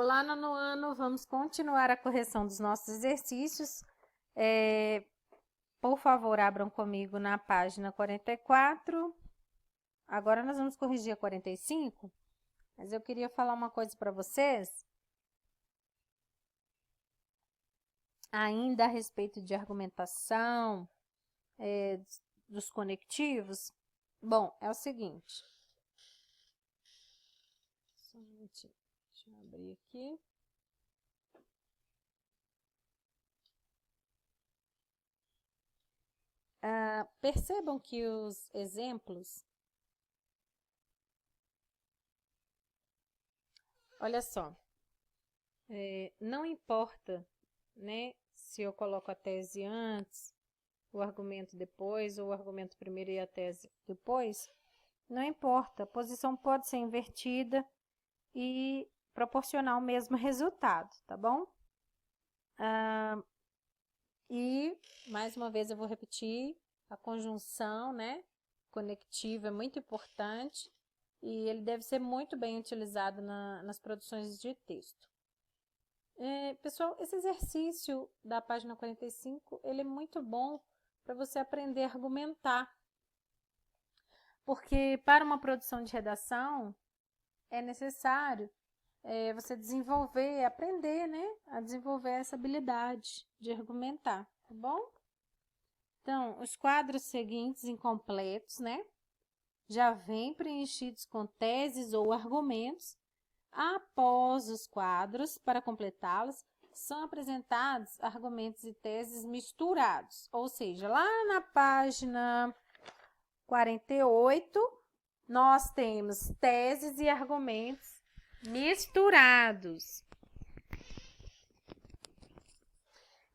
Olá, nono ano, vamos continuar a correção dos nossos exercícios. Por favor, abram comigo na página 44. Agora nós vamos corrigir a 45, mas eu queria falar uma coisa para vocês. Ainda a respeito de argumentação, dos conectivos. Bom, é o seguinte. Só um minutinho. Deixa eu abrir aqui. Percebam que os exemplos... Olha só. Não importa, né, se eu coloco a tese antes, o argumento depois, ou o argumento primeiro e a tese depois. Não importa. A posição pode ser invertida e proporcionar o mesmo resultado, tá bom? E, mais uma vez, eu vou repetir, a conjunção, né, conectiva é muito importante e ele deve ser muito bem utilizado nas produções de texto. Pessoal, esse exercício da página 45, ele é muito bom para você aprender a argumentar. Porque para uma produção de redação, é necessário você desenvolver, aprender, né, a desenvolver essa habilidade de argumentar, tá bom? Então, os quadros seguintes incompletos, né, já vêm preenchidos com teses ou argumentos. Após os quadros, para completá-los, são apresentados argumentos e teses misturados, ou seja, lá na página 48, nós temos teses e argumentos misturados.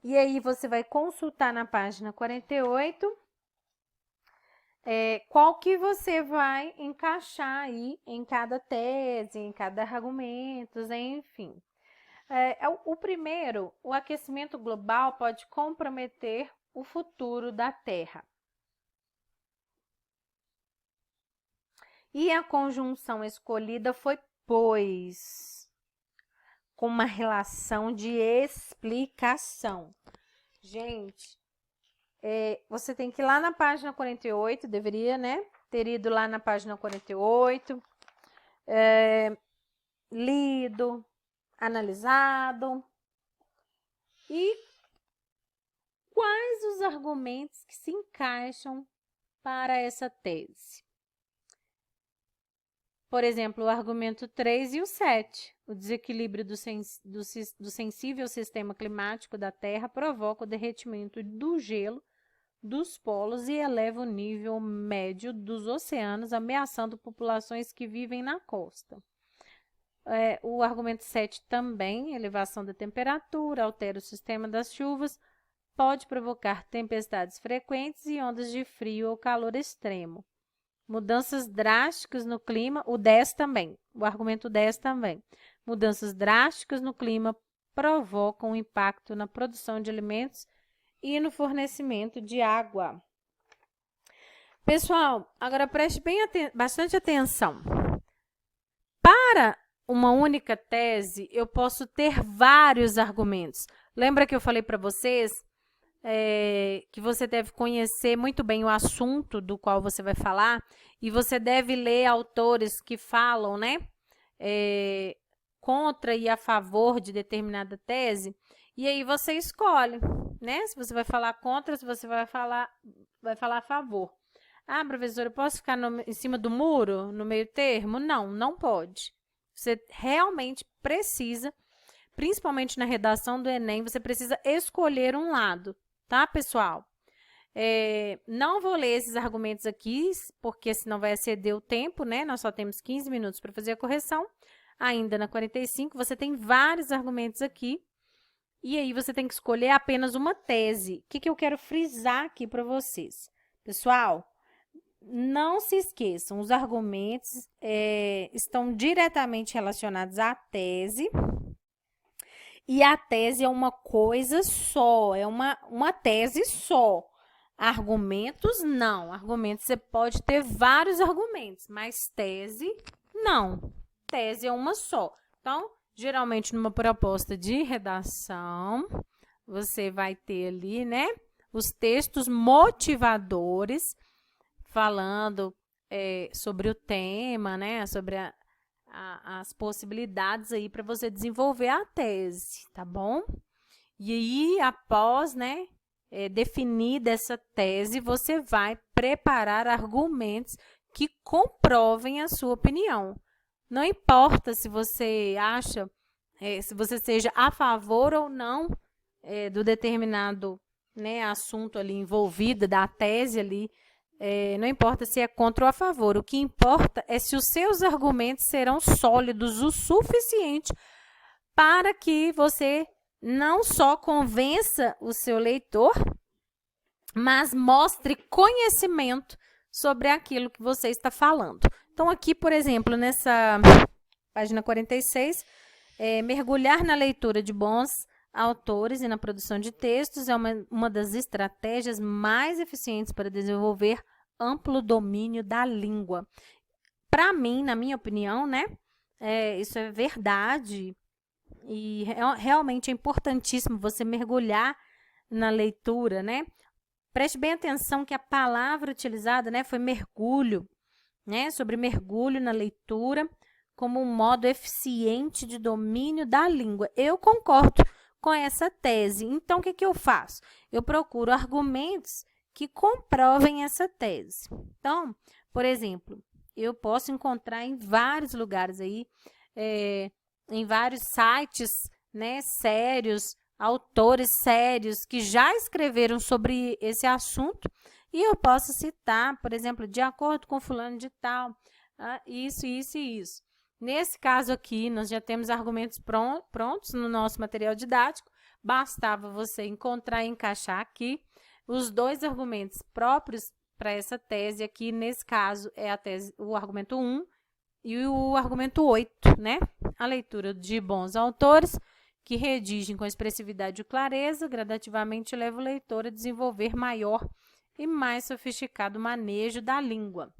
E aí você vai consultar na página 48 qual que você vai encaixar aí em cada tese, em cada argumento, enfim. O primeiro, o aquecimento global pode comprometer o futuro da Terra. E a conjunção escolhida foi pois, com uma relação de explicação. Gente, você tem que ir lá na página 48, deveria, né, ter ido lá na página 48, lido, analisado. E quais os argumentos que se encaixam para essa tese? Por exemplo, o argumento 3 e o 7. O desequilíbrio do sensível sistema climático da Terra provoca o derretimento do gelo dos polos e eleva o nível médio dos oceanos, ameaçando populações que vivem na costa. O argumento 7 também, elevação da temperatura, altera o sistema das chuvas, pode provocar tempestades frequentes e ondas de frio ou calor extremo. Mudanças drásticas no clima, o 10 também, o argumento 10 também. Mudanças drásticas no clima provocam um impacto na produção de alimentos e no fornecimento de água. Pessoal, agora preste bastante atenção. Para uma única tese, eu posso ter vários argumentos. Lembra que eu falei para vocês que você deve conhecer muito bem o assunto do qual você vai falar e você deve ler autores que falam, né, contra e a favor de determinada tese, e aí você escolhe, né, se você vai falar contra, se você vai falar a favor. Ah, professora, eu posso ficar em cima do muro, no meio termo? Não, não pode. Você realmente precisa, principalmente na redação do Enem, você precisa escolher um lado. Tá, pessoal? Não vou ler esses argumentos aqui, porque senão vai exceder o tempo, né? Nós só temos 15 minutos para fazer a correção. Ainda na 45, você tem vários argumentos aqui. E aí, você tem que escolher apenas uma tese. O que eu quero frisar aqui para vocês? Pessoal, não se esqueçam, os argumentos estão diretamente relacionados à tese. E a tese é uma coisa só, é uma tese só. Argumentos, não. Argumentos, você pode ter vários argumentos, mas tese, não. Tese é uma só. Então, Geralmente, numa proposta de redação, você vai ter ali, né, os textos motivadores, falando sobre o tema, né, sobre as possibilidades aí para você desenvolver a tese, tá bom? E aí, após, né, definida essa tese, você vai preparar argumentos que comprovem a sua opinião. Não importa se você acha, se você seja a favor ou não do determinado, né, assunto ali envolvido, da tese ali, não importa se é contra ou a favor. O que importa é se os seus argumentos serão sólidos o suficiente para que você não só convença o seu leitor, mas mostre conhecimento sobre aquilo que você está falando. Então, aqui, por exemplo, nessa página 46, mergulhar na leitura de bons autores e na produção de textos é uma das estratégias mais eficientes para desenvolver amplo domínio da língua. Para mim, na minha opinião, né, isso é verdade e realmente é importantíssimo você mergulhar na leitura, né? Preste bem atenção que a palavra utilizada, né, foi mergulho, né, sobre mergulho na leitura como um modo eficiente de domínio da língua. Eu concordo com essa tese. Então, o que eu faço? Eu procuro argumentos que comprovem essa tese. Então, por exemplo, eu posso encontrar em vários lugares aí, em vários sites, né, sérios, autores sérios que já escreveram sobre esse assunto, e eu posso citar, por exemplo, de acordo com fulano de tal, isso, isso e isso. Nesse caso aqui, nós já temos argumentos prontos no nosso material didático, bastava você encontrar e encaixar aqui os dois argumentos próprios para essa tese aqui, nesse caso é a tese, o argumento 1 e o argumento 8, né? A leitura de bons autores que redigem com expressividade e clareza, gradativamente leva o leitor a desenvolver maior e mais sofisticado manejo da língua.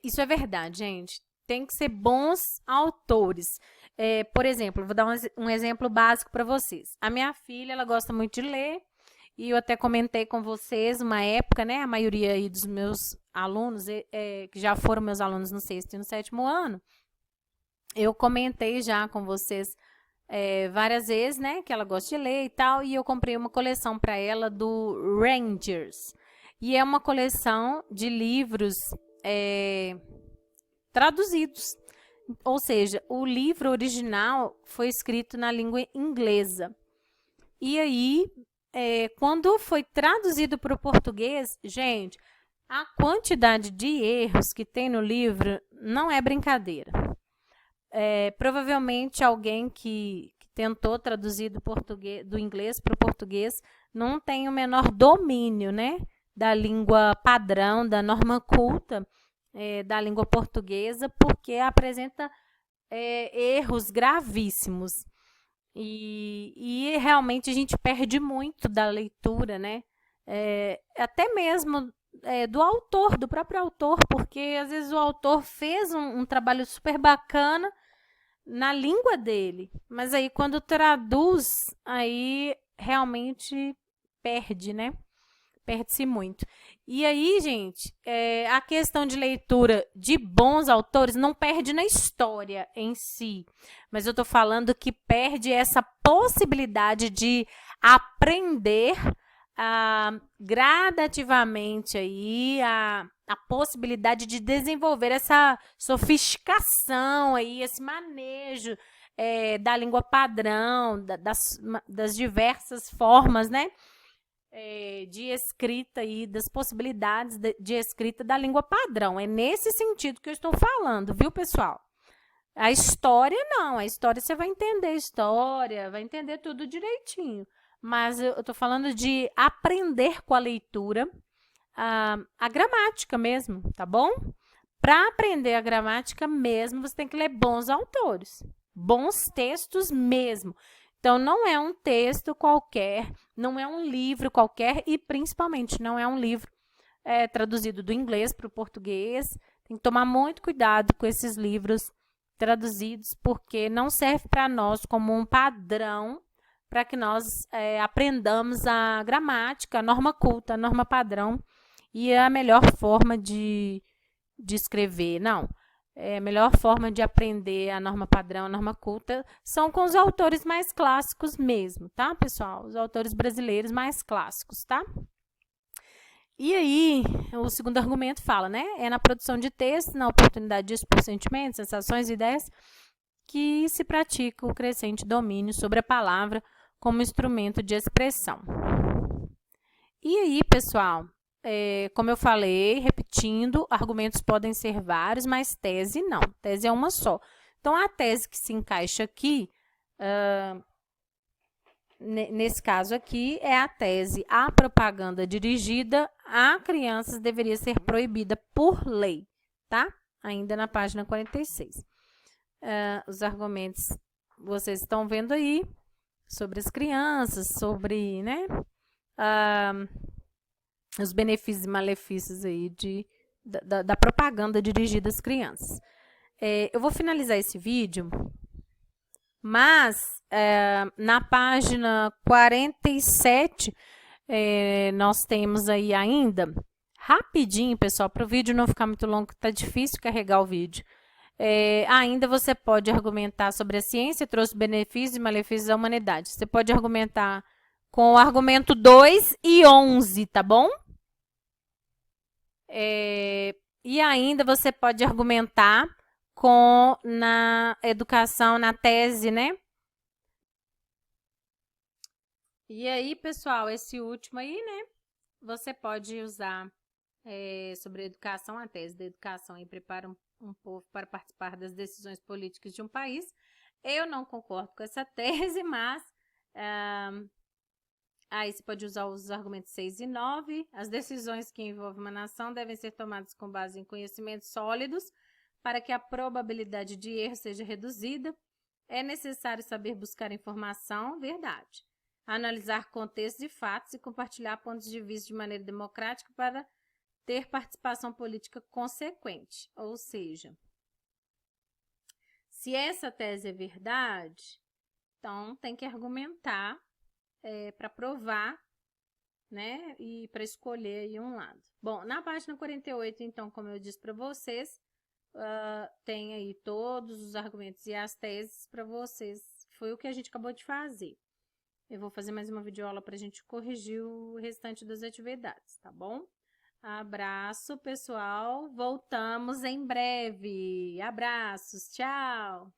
Isso é verdade, gente. Tem que ser bons autores. Por exemplo, vou dar um exemplo básico para vocês. A minha filha, ela gosta muito de ler, e eu até comentei com vocês uma época, né? A maioria aí dos meus alunos, que já foram meus alunos no 6º e no 7º ano, eu comentei já com vocês várias vezes, né? Que ela gosta de ler e tal, e eu comprei uma coleção para ela do Rangers. E é uma coleção de livros traduzidos. Ou seja, o livro original foi escrito na língua inglesa. E aí, quando foi traduzido para o português, gente, a quantidade de erros que tem no livro não é brincadeira. Provavelmente alguém que tentou traduzir do inglês para o português não tem o menor domínio, né, da língua padrão, da norma culta da língua portuguesa, porque apresenta erros gravíssimos. E realmente a gente perde muito da leitura, né? Até mesmo do autor, do próprio autor, porque às vezes o autor fez um trabalho super bacana na língua dele, mas aí quando traduz, aí realmente perde, né? Perde-se muito. E aí, gente, a questão de leitura de bons autores não perde na história em si, mas eu estou falando que perde essa possibilidade de aprender gradativamente aí a possibilidade de desenvolver essa sofisticação aí, esse manejo da língua padrão, das diversas formas, né? De escrita e das possibilidades de escrita da língua padrão. É nesse sentido que eu estou falando, viu, pessoal? A história não, a história você vai entender a história, vai entender tudo direitinho. Mas eu estou falando de aprender com a leitura a gramática mesmo, tá bom? Para aprender a gramática mesmo, você tem que ler bons autores, bons textos mesmo. Então, não é um texto qualquer, não é um livro qualquer e, principalmente, não é um livro traduzido do inglês para o português. Tem que tomar muito cuidado com esses livros traduzidos, porque não serve para nós como um padrão para que nós aprendamos a gramática, a norma culta, a norma padrão e a melhor forma de escrever. Não, a melhor forma de aprender a norma padrão, a norma culta, são com os autores mais clássicos mesmo, tá, pessoal? Os autores brasileiros mais clássicos, tá? E aí, o segundo argumento fala, né? É na produção de texto, na oportunidade de expor sentimentos, sensações e ideias, que se pratica o crescente domínio sobre a palavra como instrumento de expressão. E aí, pessoal, como eu falei, repetindo, argumentos podem ser vários, mas tese não. Tese é uma só. Então, a tese que se encaixa aqui, nesse caso aqui, é a tese: a propaganda dirigida a crianças deveria ser proibida por lei, tá? Ainda na página 46. Os argumentos vocês estão vendo aí, sobre as crianças, sobre, né, os benefícios e malefícios aí da propaganda dirigida às crianças. Eu vou finalizar esse vídeo, mas na página 47 nós temos aí ainda, rapidinho, pessoal, para o vídeo não ficar muito longo, tá difícil carregar o vídeo. Ainda você pode argumentar sobre a ciência, trouxe benefícios e malefícios da humanidade. Você pode argumentar com o argumento 2 e 11, tá bom? E ainda você pode argumentar na educação, na tese, né? E aí, pessoal, esse último aí, né? Você pode usar sobre a educação, a tese da educação e prepara um povo para participar das decisões políticas de um país. Eu não concordo com essa tese, mas aí você pode usar os argumentos 6 e 9. As decisões que envolvem uma nação devem ser tomadas com base em conhecimentos sólidos para que a probabilidade de erro seja reduzida. É necessário saber buscar informação, verdade. Analisar contextos e fatos e compartilhar pontos de vista de maneira democrática para ter participação política consequente. Ou seja, se essa tese é verdade, então tem que argumentar para provar, né, e para escolher aí um lado. Bom, na página 48, então, como eu disse para vocês, tem aí todos os argumentos e as teses para vocês. Foi o que a gente acabou de fazer. Eu vou fazer mais uma videoaula para a gente corrigir o restante das atividades, tá bom? Abraço, pessoal. Voltamos em breve. Abraços. Tchau.